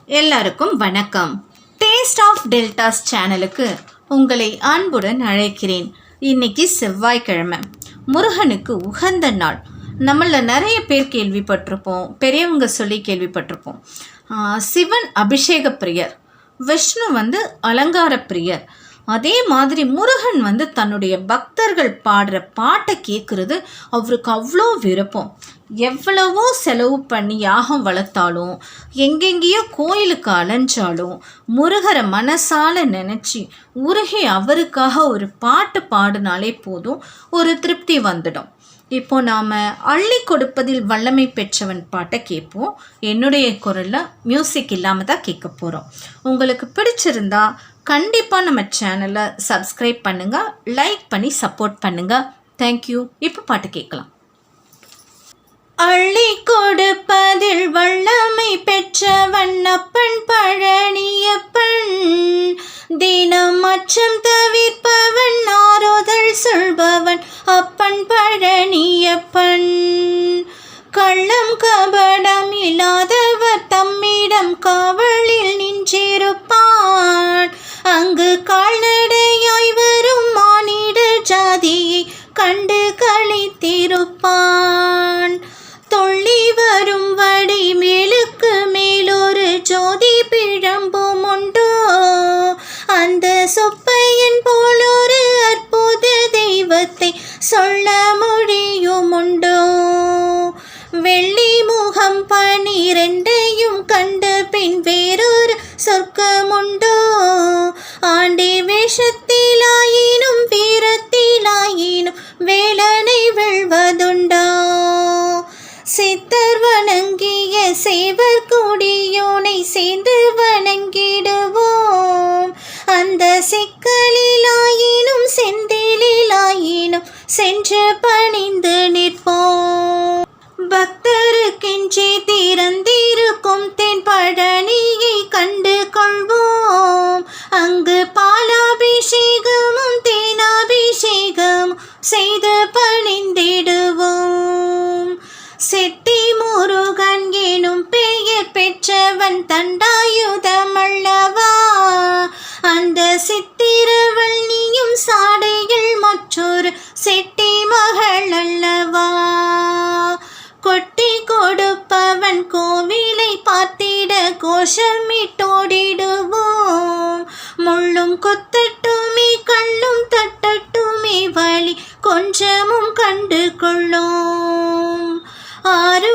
எல்லாருக்கும் வணக்கம். Taste of deltas சேனலுக்கு உங்களை அன்புடன் அழைக்கிறேன். இன்னைக்கு செவ்வாய்க்கிழமை, முருகனுக்கு உகந்த நாள். நம்மள நிறைய பேர் கேள்விப்பட்டிருப்போம், பெரியவங்க சொல்லி கேள்விப்பட்டிருப்போம். சிவன் அபிஷேக பிரியர், விஷ்ணு அலங்கார பிரியர். அதே மாதிரி முருகன் தன்னுடைய பக்தர்கள் பாடுற பாட்டை கேட்குறது அவருக்கு அவ்வளோ விருப்பம். எவ்வளவோ செலவு பண்ணி யாகம் வளர்த்தாலும், எங்கெங்கேயோ கோயிலுக்கு அலைஞ்சாலும், முருகரை மனசால நினச்சி உருகி அவருக்காக ஒரு பாட்டு பாடினாலே போதும், ஒரு திருப்தி வந்துடும். இப்போ நாம் அள்ளி கொடுப்பதில் வல்லமை பெற்றவன் பாட்டை கேட்போம். என்னுடைய குரலில் மியூசிக் இல்லாமல் தான் கேட்க போகிறோம். உங்களுக்கு பிடிச்சிருந்தா கண்டிப்பாக நம்ம சேனலை சப்ஸ்கிரைப் பண்ணுங்கள், லைக் பண்ணி சப்போர்ட் பண்ணுங்கள். தேங்க்யூ. இப்போ பாட்டு கேட்கலாம். அள்ளி கொடுப்பதில் வல்லமை பெற்றவன் அப்பன் பழனியப்பன், தினம் அச்சம் தவிர்ப்பவன், ஆறுதல் சொல்பவன் அப்பன் பழனியப்பன். கள்ளம் கபடம் இல்லாதவர் தம்மிடம் காவலில் நின்றிருப்பான். அங்கு கால்நடையாய் வரும் மானிட ஜாதியை கண்டு களித்திருப்பான். தொள்ளி வரும் வடி மேலுக்கு மேலொரு ஜோதி பிழம்பும் உண்டோ, அந்த சொப்பையன் போலொரு அற்புத தெய்வத்தை சொல்ல முடியும் உண்டோ. வெள்ளி முகம் 12 கண்டு பின் வேறொரு சொர்க்கமுண்டோ, ஆண்டி வேஷத்திலாயினும் வீரத்திலாயினும் வேலனை வெல்வதுண்டோ. சித்தர் வணங்கிய சேவர் கொடியோனை சேர்ந்து வணங்கிடுவோம், அந்த சிக்கலிலாயினும் செந்திலாயினும் சென்று பணிந்து நிற்போம். பக்தருக்கென்றே திறந்திருக்கும் தென் பழனியை கண்டு கொள்வோம், அங்கு பாலாபிஷேகமும் தேனாபிஷேகமும் செய்து பணிந்திடுவோம். செட்டி முருகன் எனும் பெயர் பெற்றவன் தண்டாயுதமல்லவா, அந்த சித்திரவள்ளியும் சாடையில் மற்றொரு செட்டி மகள் அல்லவா. கொட்டி கொடுப்பவன் கோவிலை பார்த்திட கோஷமிட்டோடிடுவோம், முள்ளும் கொத்தட்டுமே கள்ளும் தட்டட்டுமே வழி கொஞ்சமும் கண்டு கொள்ளும். 6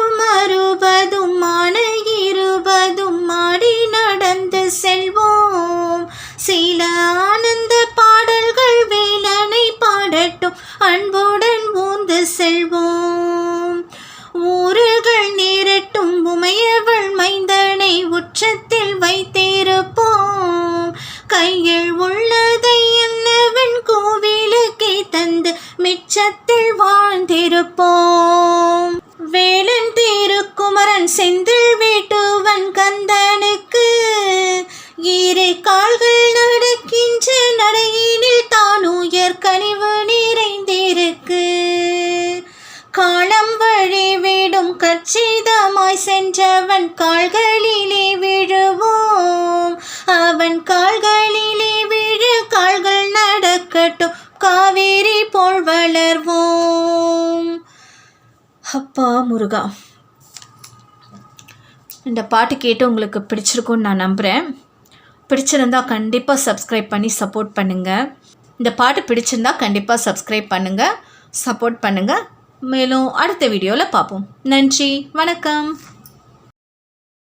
ஆன 20 ஆடி நடந்து செல்வோம், சில ஆனந்த பாடல்கள் வேலனை பாடட்டும் அன்புடன் ஊர்ந்து செல்வோம். ஊறுகள் நேரட்டும் உமையவள் மைந்தனை உச்சத்தில் வைத்திருப்போம், கையில் உள்ளதை என்னவன் கோவிலுக்கே தந்து மிச்சத்தில் வாழ்ந்திருப்போம். வேலன் திருக்குமரன் செந்தில் வேட்டுவன் கந்தனுக்கு 2 கால்கள் நடக்கின்ற நடையினில் தான் உயர் கனிவு நிறைந்திருக்கு. காலம் வழி விடும் கச்சிதமாய் சென்றவன் கால்களிலே விழுவோம், அவன் கால்களிலே விழு கால்கள் நடக்கட்டும், காவேரி போல் வளர்வோம். அப்பா முருகா, இந்த பாட்டு கேட்டு உங்களுக்கு பிடிச்சிருக்குன்னு நான் நம்புகிறேன். பிடிச்சிருந்தா கண்டிப்பாக சப்ஸ்கிரைப் பண்ணி சப்போர்ட் பண்ணுங்கள். இந்த பாட்டு பிடிச்சிருந்தா கண்டிப்பாக சப்ஸ்கிரைப் பண்ணுங்கள், சப்போர்ட் பண்ணுங்கள். மேலும் அடுத்த வீடியோவில் பார்ப்போம். நன்றி, வணக்கம்.